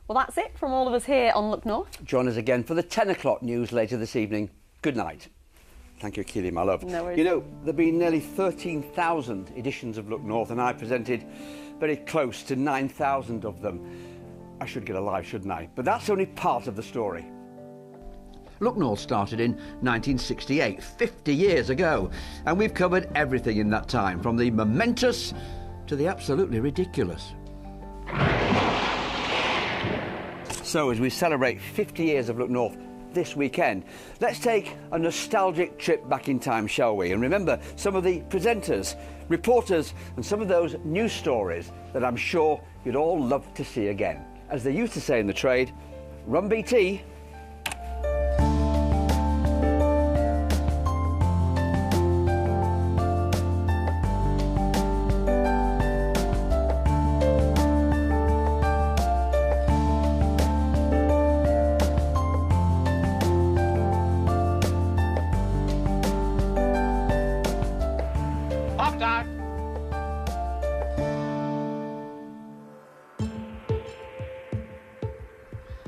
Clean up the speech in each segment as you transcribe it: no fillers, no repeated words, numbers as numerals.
Well, that's it from all of us here on Look North. Join us again for the 10 o'clock news later this evening. Good night. Thank you, Keely, my love. No worries. You know, there have been nearly 13,000 editions of Look North, and I presented very close to 9,000 of them. I should get a life, shouldn't I? But that's only part of the story. Look North started in 1968, 50 years ago, and we've covered everything in that time, from the momentous to the absolutely ridiculous. So, as we celebrate 50 years of Look North this weekend, let's take a nostalgic trip back in time, shall we? And remember some of the presenters, reporters, and some of those news stories that I'm sure you'd all love to see again. As they used to say in the trade, run BT.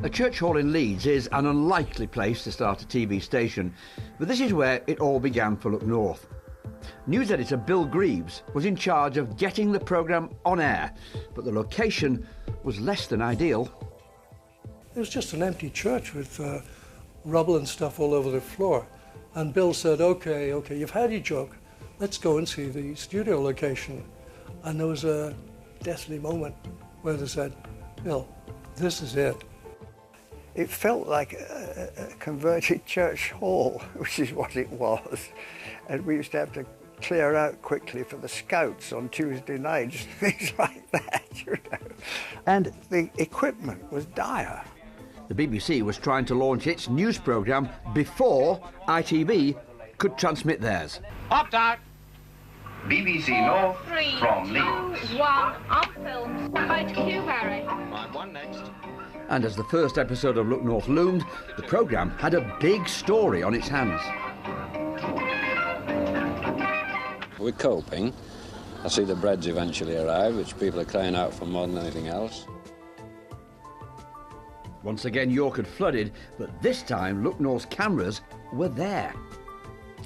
A church hall in Leeds is an unlikely place to start a TV station, but this is where it all began for Look North. News editor Bill Greaves was in charge of getting the programme on air, but the location was less than ideal. It was just an empty church with rubble and stuff all over the floor. And Bill said, okay, you've had your joke. Let's go and see the studio location. And there was a deathly moment where they said, Bill, this is it. It felt like a converted church hall, which is what it was. And we used to have to clear out quickly for the scouts on Tuesday nights, things like that, you know. And the equipment was dire. The BBC was trying to launch its news programme before ITV could transmit theirs. Up, Dad! BBC North from Leeds. 2, 1, on film. Stand by to cue, Barry. Line 1 next. And as the first episode of Look North loomed, the programme had a big story on its hands. We're coping. I see the breads eventually arrive, which people are crying out for more than anything else. Once again, York had flooded, but this time Look North's cameras were there.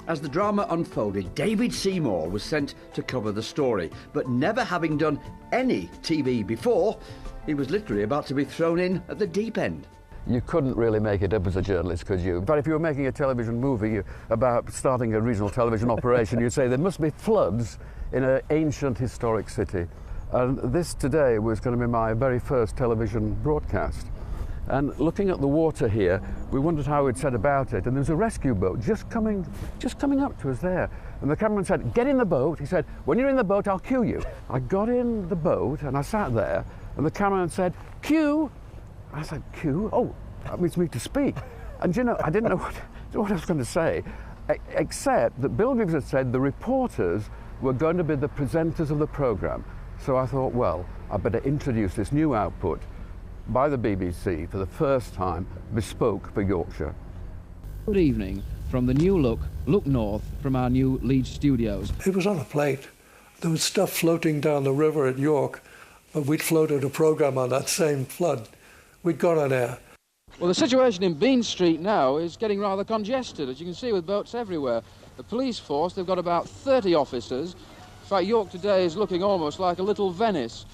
As the drama unfolded, David Seymour was sent to cover the story, but never having done any TV before, he was literally about to be thrown in at the deep end. You couldn't really make it up as a journalist, could you? But if you were making a television movie about starting a regional television operation, you'd say there must be floods in an ancient historic city. And this today was going to be my very first television broadcast. And looking at the water here, we wondered how we'd set about it. And there was a rescue boat just coming up to us there. And the cameraman said, "Get in the boat." He said, "When you're in the boat, I'll cue you." I got in the boat and I sat there. And the cameraman said, "Cue." I said, "Cue? Oh, that means me to speak." And you know, I didn't know what I was going to say, except that Bill Greaves had said the reporters were going to be the presenters of the programme. So I thought, well, I better introduce this new output by the BBC for the first time, bespoke for Yorkshire. Good evening from the new Look North from our new Leeds studios. It was on a plate. There was stuff floating down the river at York, but we'd floated a programme on that same flood. We'd got on air. Well, the situation in Bean Street now is getting rather congested, as you can see, with boats everywhere. The police force, they've got about 30 officers. In fact, York today is looking almost like a little Venice.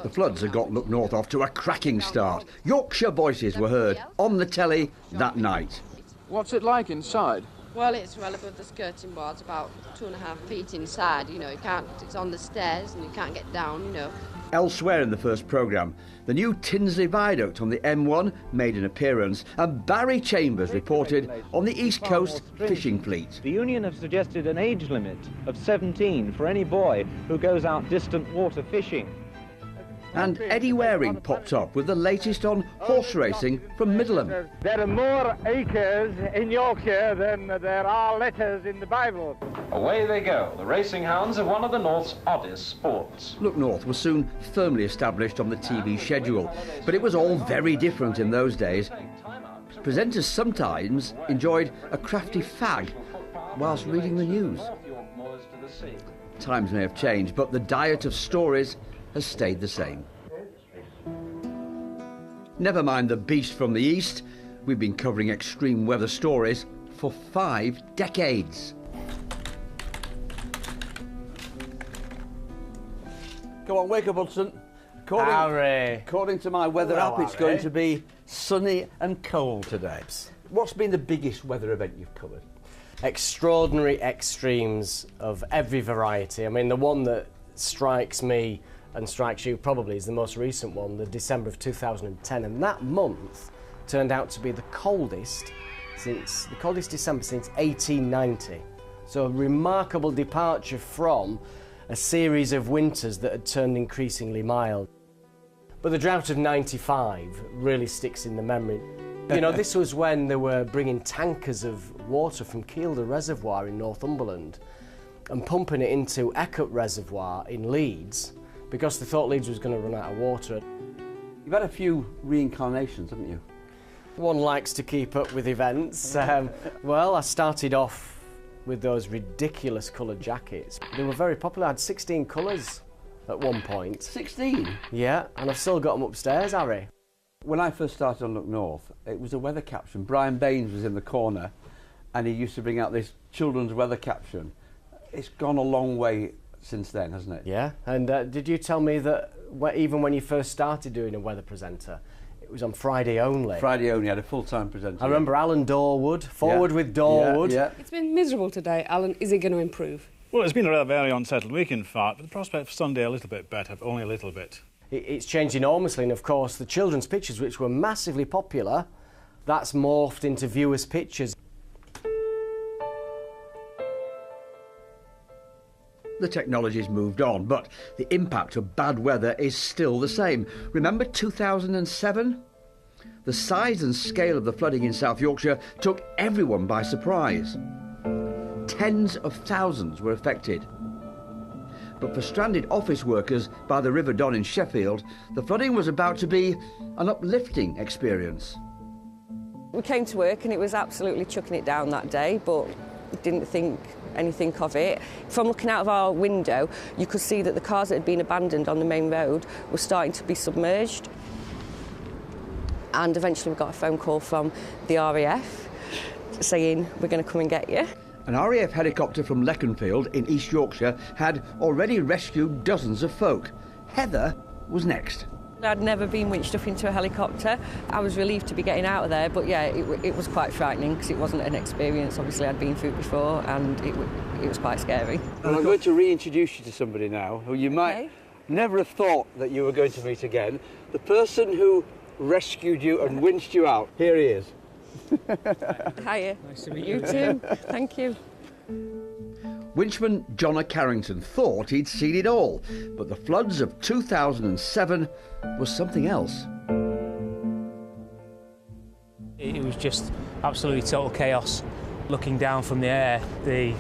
The floods had got Look North off to a cracking start. Yorkshire voices were heard on the telly that night. What's it like inside? Well, it's well above the skirting boards, about 2.5 feet inside, you know. It's on the stairs and you can't get down, you know. Elsewhere in the first programme, the new Tinsley Viaduct on the M1 made an appearance, and Barry Chambers reported on the East Coast fishing fleet. The union have suggested an age limit of 17 for any boy who goes out distant water fishing. And Eddie Waring popped up with the latest on horse racing from Middleham. There are more acres in Yorkshire than there are letters in the Bible. Away they go. The racing hounds are one of the North's oddest sports. Look North was soon firmly established on the TV schedule, but it was all very different in those days. Presenters sometimes enjoyed a crafty fag whilst reading the news. Times may have changed, but the diet of stories has stayed the same. Never mind the beast from the east, we've been covering extreme weather stories for 5 decades. Come on, wake up, Hudson. According to my weather app, it's going to be sunny and cold today. What's been the biggest weather event you've covered? Extraordinary extremes of every variety. I mean, the one that strikes me and strikes you probably is the most recent one, the December of 2010, and that month turned out to be the coldest December since 1890. So a remarkable departure from a series of winters that had turned increasingly mild. But the drought of 95 really sticks in the memory. You know, this was when they were bringing tankers of water from Kielder Reservoir in Northumberland and pumping it into Eckert Reservoir in Leeds because they thought Leeds was going to run out of water. You've had a few reincarnations, haven't you? One likes to keep up with events. Well, I started off with those ridiculous coloured jackets. They were very popular. I had 16 colours at one point. 16? Yeah, and I've still got them upstairs, Harry. When I first started on Look North, it was a weather caption. Brian Baines was in the corner and he used to bring out this children's weather caption. It's gone a long way since then, hasn't it? Yeah, and did you tell me that even when you first started doing a weather presenter, it was on Friday only? Friday only, had a full-time presenter. I remember Alan Dorwood, Forward with Dorwood. Yeah. It's been miserable today. Alan, is it going to improve? Well, it's been a rather very unsettled week, in fact, but the prospect for Sunday a little bit better, but only a little bit. It's changed enormously, and of course the children's pictures, which were massively popular, that's morphed into viewers' pictures. The technology's moved on, but the impact of bad weather is still the same. Remember 2007? The size and scale of the flooding in South Yorkshire took everyone by surprise. Tens of thousands were affected. But for stranded office workers by the River Don in Sheffield, the flooding was about to be an uplifting experience. We came to work and it was absolutely chucking it down that day, but we didn't think anything of it. From looking out of our window, you could see that the cars that had been abandoned on the main road were starting to be submerged. And eventually we got a phone call from the RAF saying, we're going to come and get you. An RAF helicopter from Leconfield in East Yorkshire had already rescued dozens of folk. Heather was next. I'd never been winched up into a helicopter. I was relieved to be getting out of there, but yeah, it was quite frightening because it wasn't an experience obviously I'd been through before, and it was quite scary. And I'm going to reintroduce you to somebody now who you might never have thought that you were going to meet again. The person who rescued you and winched you out. Here he is. Hiya. Nice to meet you. You too. Thank you. Winchman John Carrington thought he'd seen it all, but the floods of 2007 was something else. It was just absolutely total chaos. Looking down from the air, the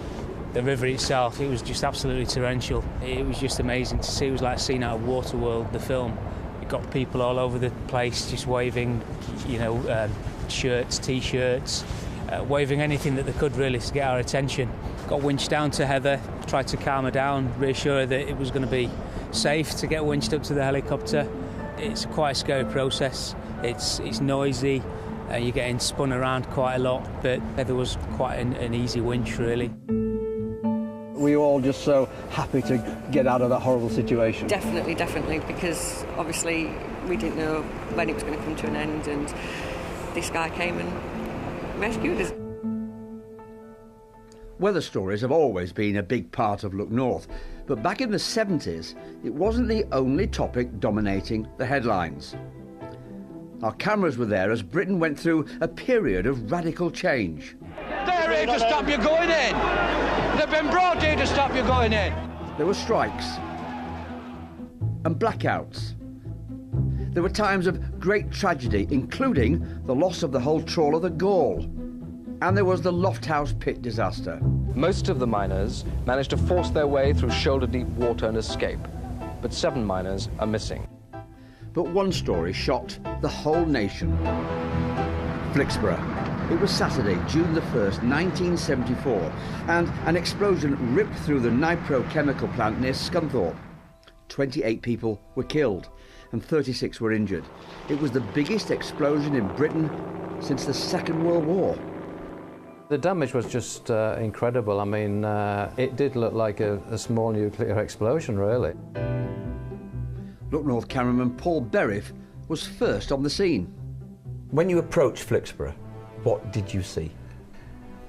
river itself, it was just absolutely torrential. It was just amazing to see. It was like seeing out of Waterworld, the film. It got people all over the place just waving, you know, shirts, T-shirts, waving anything that they could really to get our attention. Got winched down to Heather, tried to calm her down, reassure her that it was going to be safe to get winched up to the helicopter. It's quite a scary process. It's noisy, you're getting spun around quite a lot, but Heather was quite an easy winch really. Were you all just so happy to get out of that horrible situation? Definitely, because obviously we didn't know when it was going to come to an end, and this guy came and rescued us. Weather stories have always been a big part of Look North, but back in the 70s, it wasn't the only topic dominating the headlines. Our cameras were there as Britain went through a period of radical change. They're here to stop you going in! They've been brought here to stop you going in! There were strikes and blackouts. There were times of great tragedy, including the loss of the whole trawler, the Gaul. And there was the Lofthouse Pit disaster. Most of the miners managed to force their way through shoulder-deep water and escape, but 7 miners are missing. But one story shocked the whole nation. Flixborough. It was Saturday, June the 1st, 1974, and an explosion ripped through the Nipro chemical plant near Scunthorpe. 28 people were killed. and 36 were injured. It was the biggest explosion in Britain since the Second World War. The damage was just incredible. I mean, it did look like a small nuclear explosion, really. Look North cameraman Paul Berriff was first on the scene. When you approached Flixborough, what did you see?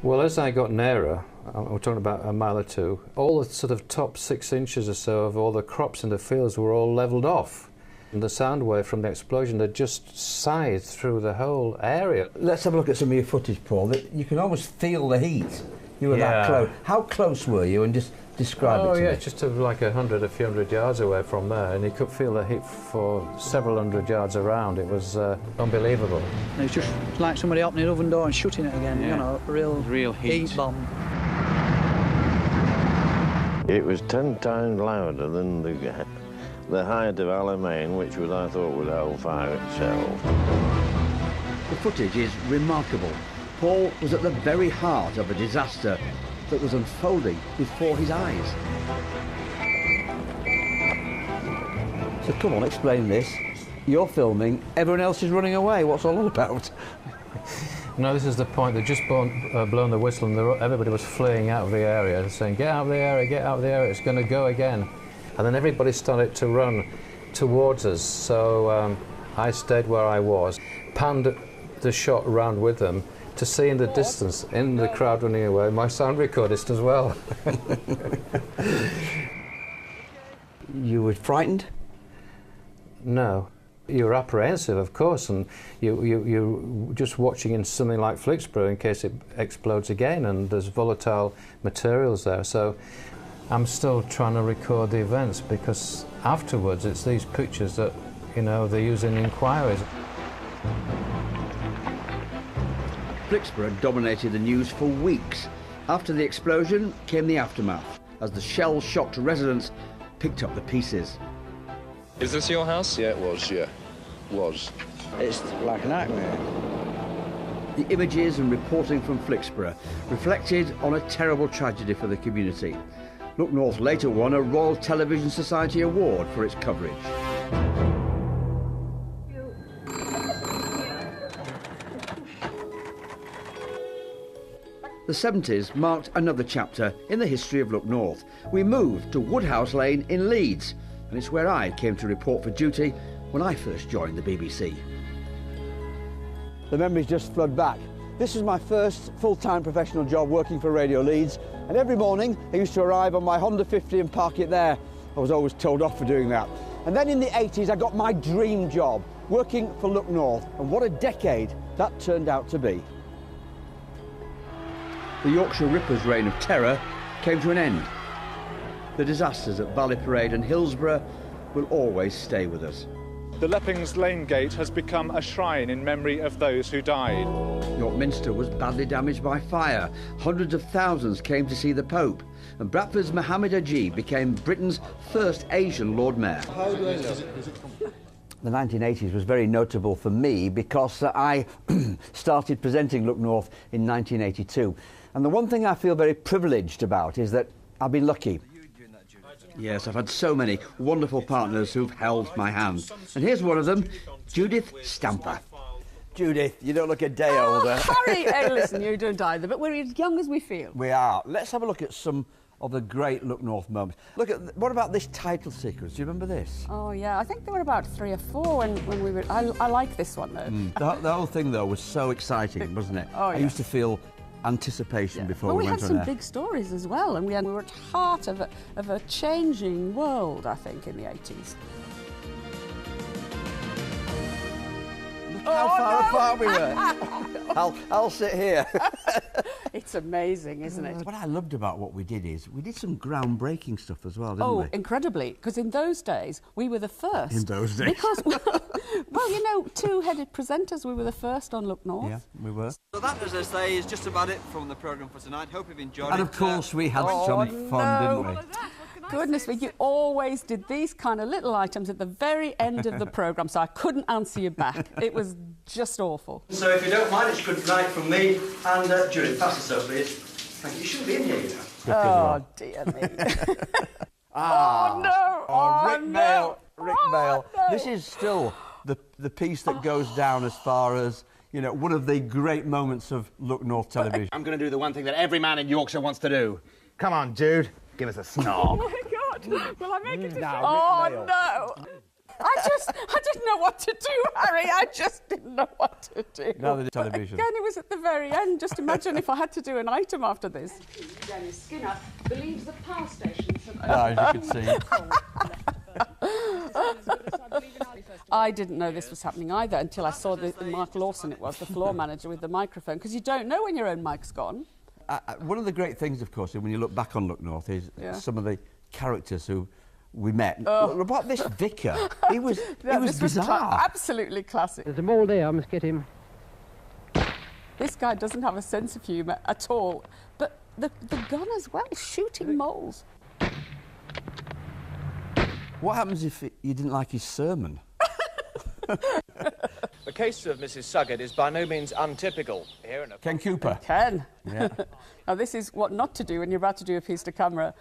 Well, as I got nearer, we're talking about a mile or two, all the sort of top 6 inches or so of all the crops in the fields were all levelled off. And the sound wave from the explosion had just sighed through the whole area. Let's have a look at some of your footage, Paul. You can almost feel the heat. You were that close. How close were you? And just describe it to me. Oh, yeah, just like a few hundred yards away from there, and you could feel the heat for several hundred yards around. It was unbelievable. And it's just like somebody opening the oven door and shutting it again, you know, real heat bomb. It was 10 times louder than the height of Alamein, which was, I thought, was hellfire itself. The footage is remarkable. Paul was at the very heart of a disaster that was unfolding before his eyes. So come on, explain this. You're filming, everyone else is running away. What's all about? No, this is the point. They'd just blown the whistle and everybody was fleeing out of the area, saying, get out of the area, get out of the area, it's going to go again. And then everybody started to run towards us, so I stayed where I was, panned the shot round with them, to see in the distance, in the crowd running away, my sound recordist as well. You were frightened? No. You're apprehensive, of course, and you're just watching in something like Flixborough in case it explodes again, and there's volatile materials there. So I'm still trying to record the events, because afterwards it's these pictures that, you know, they use in inquiries. Flixborough dominated the news for weeks. After the explosion came the aftermath, as the shell-shocked residents picked up the pieces. Is this your house? Yeah, it was, yeah. Was. It's like a nightmare. The images and reporting from Flixborough reflected on a terrible tragedy for the community. Look North later won a Royal Television Society Award for its coverage. The 70s marked another chapter in the history of Look North. We moved to Woodhouse Lane in Leeds, and it's where I came to report for duty when I first joined the BBC. The memories just flood back. This was my first full-time professional job working for Radio Leeds, and every morning I used to arrive on my Honda 50 and park it there. I was always told off for doing that. And then in the 80s I got my dream job, working for Look North, and what a decade that turned out to be. The Yorkshire Rippers' reign of terror came to an end. The disasters at Valley Parade and Hillsborough will always stay with us. The Leppings Lane Gate has become a shrine in memory of those who died. York Minster was badly damaged by fire. Hundreds of thousands came to see the Pope. And Bradford's Mohammed Ajib became Britain's first Asian Lord Mayor. How do I know? The 1980s was very notable for me because I started presenting Look North in 1982. And the one thing I feel very privileged about is that I've been lucky. Yes, I've had so many wonderful partners who've held my hand. And here's one of them, Judith Stamper. Judith, you don't look a day older. Harry, hey, listen, you don't either, but we're as young as we feel. We are. Let's have a look at some of the great Look North moments. Look at, what about this title sequence? Do you remember this? Oh, yeah, I think there were about 3 or 4 when we were... I like this one, though. The whole thing, though, was so exciting, wasn't it? Oh, yeah. I used to feel anticipation before we went on air. We had some big stories as well, and we were at the heart of a changing world, I think, in the 80s. Look how far apart we were. I'll sit here. It's amazing, isn't it? What I loved about what we did is we did some groundbreaking stuff as well, didn't we? Oh, incredibly, because in those days we were the first. In those days. Because, well, you know, 2-headed presenters, we were the first on Look North. Yeah, we were. So that, as I say, is just about it from the programme for tonight. Hope you've enjoyed it. And of course we had some fun, didn't we? Goodness me, you always did these kind of little items at the very end of the programme, so I couldn't answer you back. It was just awful. So if you don't mind, it's good night from me and Judith. Pass us over, please. Thank you. You shouldn't be in here, you know. Oh, dear me. Oh, no! Rick no! Mail. Rick Mail. This is still the piece that goes down as far as, you know, one of the great moments of Look North television. I'm going to do the one thing that every man in Yorkshire wants to do. Come on, Jude. Give us a snog. Oh, my God. Will I make it? Now, oh, Rick Mail. no. I didn't know what to do, Harry. I just didn't know what to do. Now the television. Again, it was at the very end. Just imagine if I had to do an item after this. Dennis Skinner believes the power stations have... As you can see. I didn't know this was happening either until I saw Mark Lawson, it was, the floor manager with the microphone, because you don't know when your own mic's gone. One of the great things, of course, when you look back on Look North is some of the characters who we met. About this vicar, he was bizarre. Absolutely classic. There's a mole there, I must get him. This guy doesn't have a sense of humour at all. But the gun as well, shooting moles. What happens if you didn't like his sermon? The case of Mrs. Suggett is by no means untypical here in a... Ken Cooper. Ken. Yeah. Now, this is what not to do when you're about to do a piece to camera.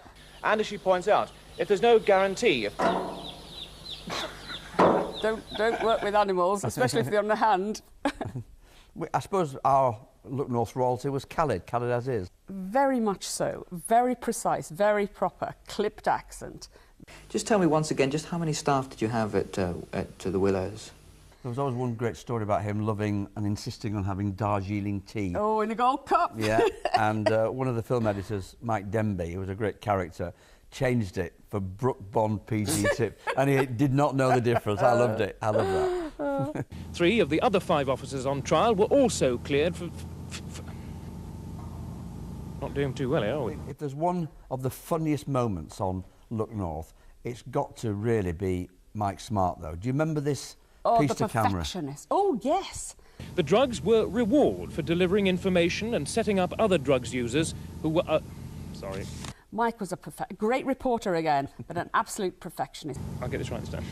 And as she points out, if there's no guarantee... Don't work with animals, especially if they're on the hand. I suppose our Look North royalty was Khaled as is. Very much so. Very precise, very proper, clipped accent. Just tell me once again, just how many staff did you have at the Willows? There was always one great story about him loving and insisting on having Darjeeling tea. Oh, in a gold cup. Yeah, and one of the film editors, Mike Denby, who was a great character, changed it for Brook Bond PG tip, and he did not know the difference. I loved it. I love that. 3 of the other 5 officers on trial were also cleared for... Not doing too well, are we? If there's one of the funniest moments on Look North, it's got to really be Mike Smart, though. Do you remember this piece to camera? Oh, the perfectionist. Oh, yes. The drugs were reward for delivering information and setting up other drugs users who were... sorry. Mike was a great reporter again, but an absolute perfectionist. I'll get this right this time.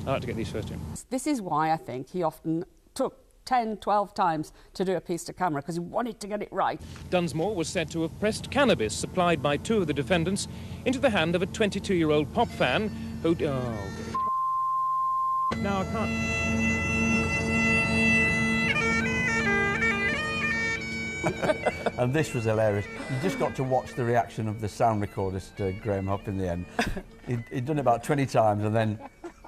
I like to get these first in. This is why I think he often took 10, 12 times to do a piece to camera, because he wanted to get it right. Dunsmore was said to have pressed cannabis supplied by 2 of the defendants into the hand of a 22-year-old pop fan who... Oh, now I can't... And this was hilarious. You just got to watch the reaction of the sound recordist, Graham Hupp, in the end. He'd done it about 20 times, and then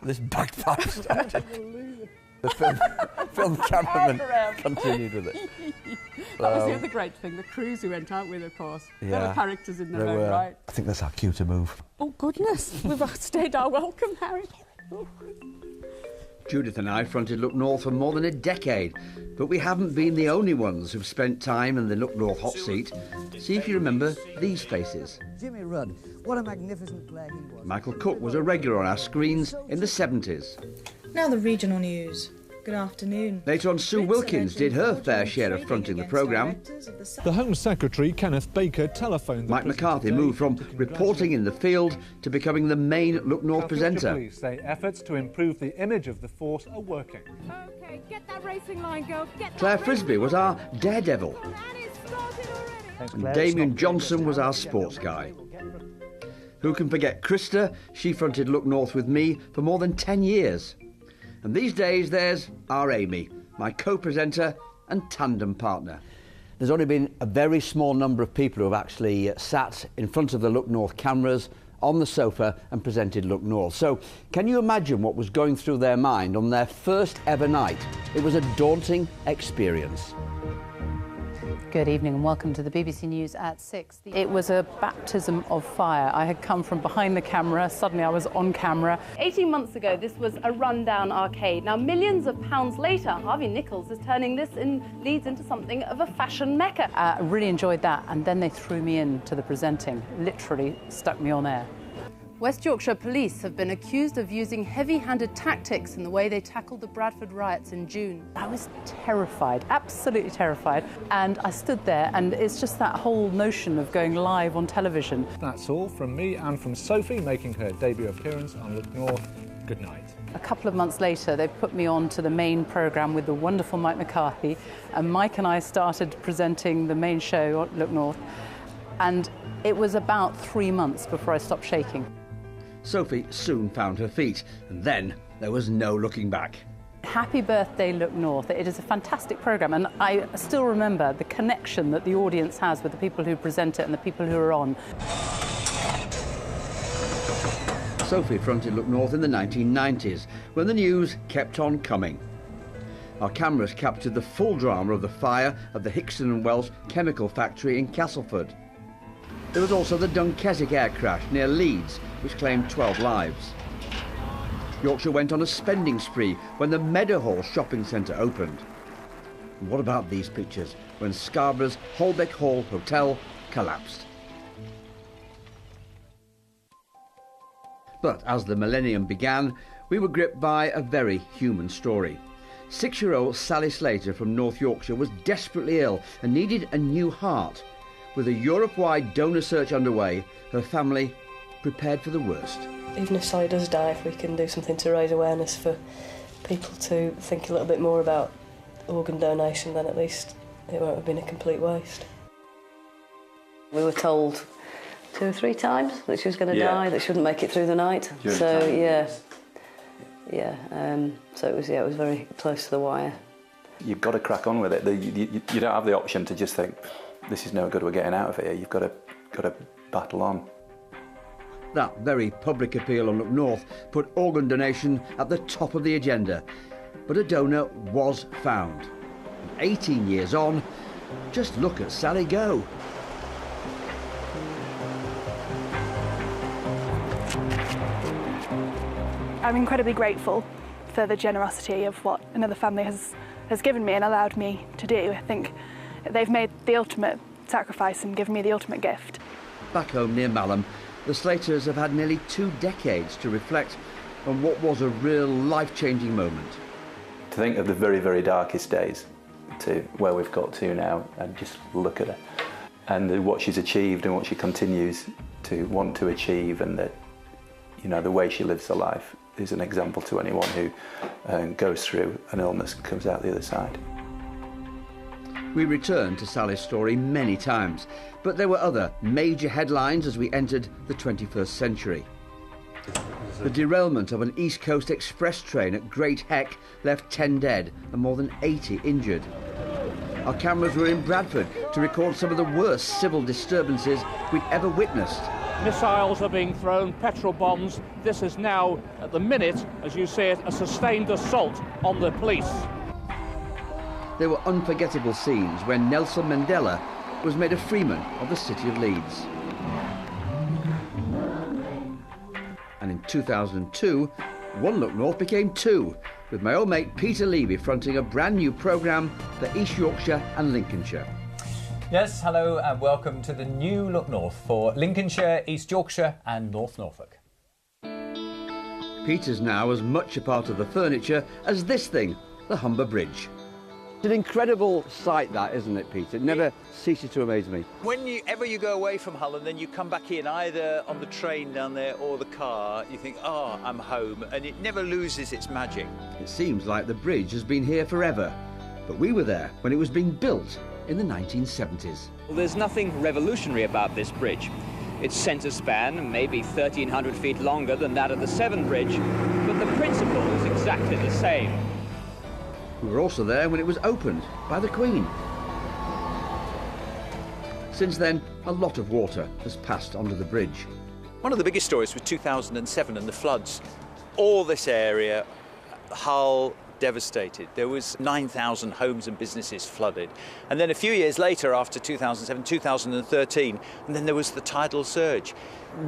this bagpipe started. The film cameraman continued with it. That was the other great thing, the crews we went out with, of course. Yeah, they were characters in their own right. I think that's our cue to move. Oh, goodness. We've outstayed our welcome, Harry. Judith and I fronted Look North for more than a decade, but we haven't been the only ones who've spent time in the Look North hot seat. See if you remember these faces. Jimmy Rudd, what a magnificent player he was. Michael Cook was a regular on our screens in the 70s. Now the regional news. Good afternoon. Later on, Sue Wilkins did her fair share of fronting the programme. The Home Secretary, Kenneth Baker, telephoned... Mike McCarthy moved from reporting in the field to becoming the main Look North presenter. Police say efforts to improve the image of the force are working. OK, get that racing line, girl. Claire Frisbee was our daredevil. And Damien Johnson was our sports guy. Who can forget Krista? She fronted Look North with me for more than 10 years. And these days, there's our Amy, my co-presenter and tandem partner. There's only been a very small number of people who have actually sat in front of the Look North cameras on the sofa and presented Look North. So, can you imagine what was going through their mind on their first ever night? It was a daunting experience. Good evening and welcome to the BBC News at 6. It was a baptism of fire. I had come from behind the camera, suddenly I was on camera. 18 months ago, this was a rundown arcade. Now, millions of pounds later, Harvey Nichols is turning this in Leeds into something of a fashion mecca. I really enjoyed that, and then they threw me into the presenting, literally stuck me on air. West Yorkshire police have been accused of using heavy-handed tactics in the way they tackled the Bradford riots in June. I was terrified, absolutely terrified, and I stood there, and it's just that whole notion of going live on television. That's all from me and from Sophie, making her debut appearance on Look North. Good night. A couple of months later, they put me on to the main programme with the wonderful Mike McCarthy, and Mike and I started presenting the main show on Look North, and it was about 3 months before I stopped shaking. Sophie soon found her feet, and then there was no looking back. Happy birthday, Look North. It is a fantastic programme, and I still remember the connection that the audience has with the people who present it and the people who are on. Sophie fronted Look North in the 1990s, when the news kept on coming. Our cameras captured the full drama of the fire of the Hickson & Wells chemical factory in Castleford. There was also the Dunkeswick air crash near Leeds, which claimed 12 lives. Yorkshire went on a spending spree when the Meadowhall shopping centre opened. And what about these pictures when Scarborough's Holbeck Hall Hotel collapsed? But as the millennium began, we were gripped by a very human story. 6-year-old Sally Slater from North Yorkshire was desperately ill and needed a new heart. With a Europe-wide donor search underway, her family prepared for the worst. Even if Sally does die, if we can do something to raise awareness for people to think a little bit more about organ donation, then at least it won't have been a complete waste. We were told 2 or 3 times that she was going to die, that she wouldn't make it through the night. So so it was very close to the wire. You've got to crack on with it. You don't have the option to just think, this is no good, we're getting out of here. You've got to battle on. That very public appeal on Look North put organ donation at the top of the agenda. But a donor was found. And 18 years on, just look at Sally go. I'm incredibly grateful for the generosity of what another family has given me and allowed me to do. I think they've made the ultimate sacrifice and given me the ultimate gift. Back home near Malham, the Slaters have had nearly 2 decades to reflect on what was a real life-changing moment. To think of the very, very darkest days to where we've got to now and just look at her and what she's achieved and what she continues to want to achieve, and that, you know, the way she lives her life is an example to anyone who goes through an illness and comes out the other side. We returned to Sally's story many times, but there were other major headlines as we entered the 21st century. The derailment of an East Coast Express train at Great Heck left 10 dead and more than 80 injured. Our cameras were in Bradford to record some of the worst civil disturbances we'd ever witnessed. Missiles are being thrown, petrol bombs. This is now, at the minute, as you see it, a sustained assault on the police. There were unforgettable scenes when Nelson Mandela was made a freeman of the city of Leeds. And in 2002, One Look North became 2, with my old mate Peter Levy fronting a brand new programme for East Yorkshire and Lincolnshire. Yes, hello and welcome to the new Look North for Lincolnshire, East Yorkshire and North Norfolk. Peter's now as much a part of the furniture as this thing, the Humber Bridge. It's an incredible sight, that, isn't it, Peter? It never ceases to amaze me. Whenever you go away from Hull and then you come back in, either on the train down there or the car, you think, oh, I'm home, and it never loses its magic. It seems like the bridge has been here forever, but we were there when it was being built in the 1970s. Well, there's nothing revolutionary about this bridge. Its centre span may be 1,300 feet longer than that of the Severn Bridge, but the principle is exactly the same. We were also there when it was opened by the Queen. Since then, a lot of water has passed onto the bridge. One of the biggest stories was 2007 and the floods. All this area, Hull, devastated. There was 9,000 homes and businesses flooded. And then a few years later, after 2007, 2013, and then there was the tidal surge.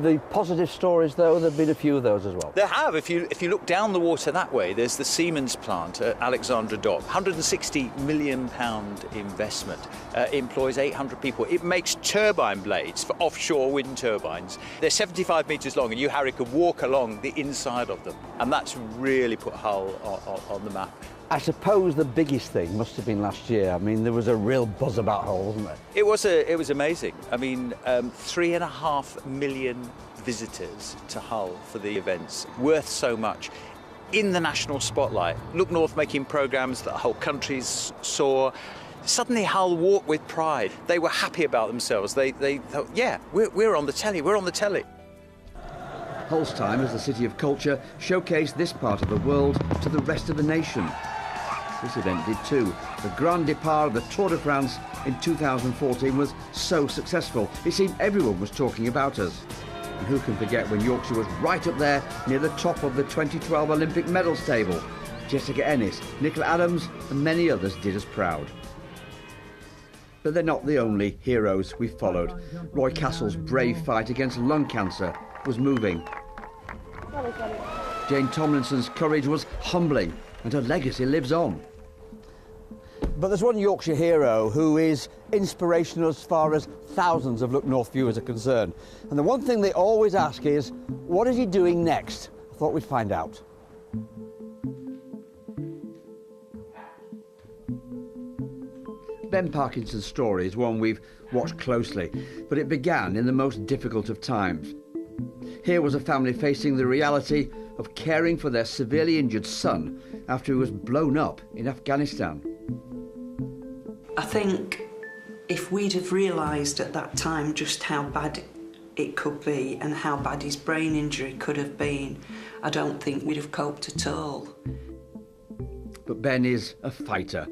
The positive stories, though, there have been a few of those as well. There have. If you look down the water that way, there's the Siemens plant at Alexandra Dock. £160 million investment. Employs 800 people. It makes turbine blades for offshore wind turbines. They're 75 metres long, and you, Harry, could walk along the inside of them. And that's really put Hull on the map. I suppose the biggest thing must have been last year. I mean, there was a real buzz about Hull, wasn't there? It was amazing. I mean, 3.5 million visitors to Hull for the events, worth so much. In the national spotlight, Look North making programmes that the whole country saw. Suddenly Hull walked with pride. They were happy about themselves. They thought, yeah, we're on the telly, we're on the telly. Holstheim, as the city of culture, showcased this part of the world to the rest of the nation. This event did too. The Grand Départ of the Tour de France in 2014 was so successful, it seemed everyone was talking about us. And who can forget when Yorkshire was right up there near the top of the 2012 Olympic medals table? Jessica Ennis, Nicola Adams and many others did us proud. But they're not the only heroes we followed. Roy Castle's brave fight against lung cancer was moving. Jane Tomlinson's courage was humbling, and her legacy lives on. But there's one Yorkshire hero who is inspirational as far as thousands of Look North viewers are concerned. And the one thing they always ask is, what is he doing next? I thought we'd find out. Ben Parkinson's story is one we've watched closely, but it began in the most difficult of times. Here was a family facing the reality of caring for their severely injured son after he was blown up in Afghanistan. I think if we'd have realised at that time just how bad it could be and how bad his brain injury could have been, I don't think we'd have coped at all. But Ben is a fighter,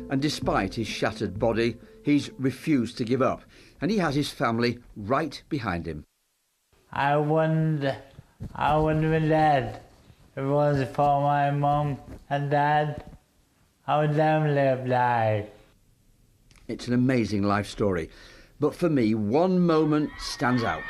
and despite his shattered body, he's refused to give up, and he has his family right behind him. I wouldn't be dead if it wasn't for my mum and dad. I would definitely have died. It's an amazing life story, but for me, one moment stands out.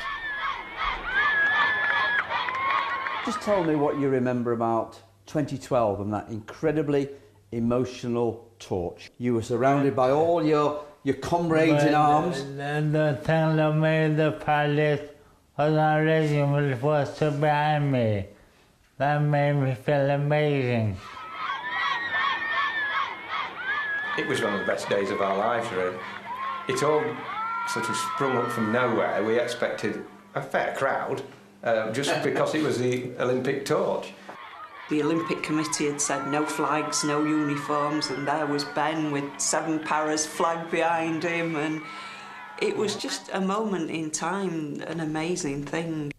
Just tell me what you remember about 2012 and that incredibly emotional torch. You were surrounded by all your comrades in arms. The thing that made the palace was our regiment was so behind me. That made me feel amazing. It was one of the best days of our lives, really. It all sort of sprung up from nowhere. We expected a fair crowd, just because it was the Olympic torch. The Olympic Committee had said no flags, no uniforms, and there was Ben with 7 paras flag behind him, and it was just a moment in time, an amazing thing.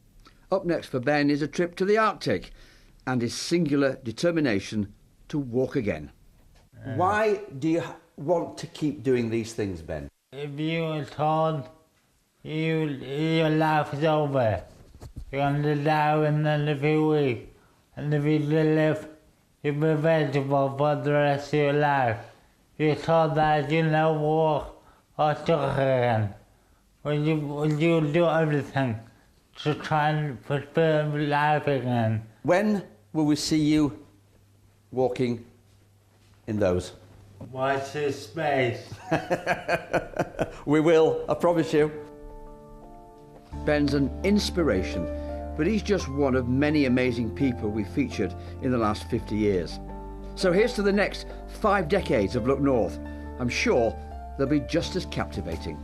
Up next for Ben is a trip to the Arctic and his singular determination to walk again. Why do you want to keep doing these things, Ben? If you were told your life is over, you're going to die within a few weeks, and if you live, you'll be vegetable for the rest of your life. You're told that you never walk or talk again. Would you do everything to try and fulfill life again? When will we see you walking in those? Watch this space. We will, I promise you. Ben's an inspiration, but he's just one of many amazing people we've featured in the last 50 years. So here's to the next 5 decades of Look North. I'm sure they'll be just as captivating.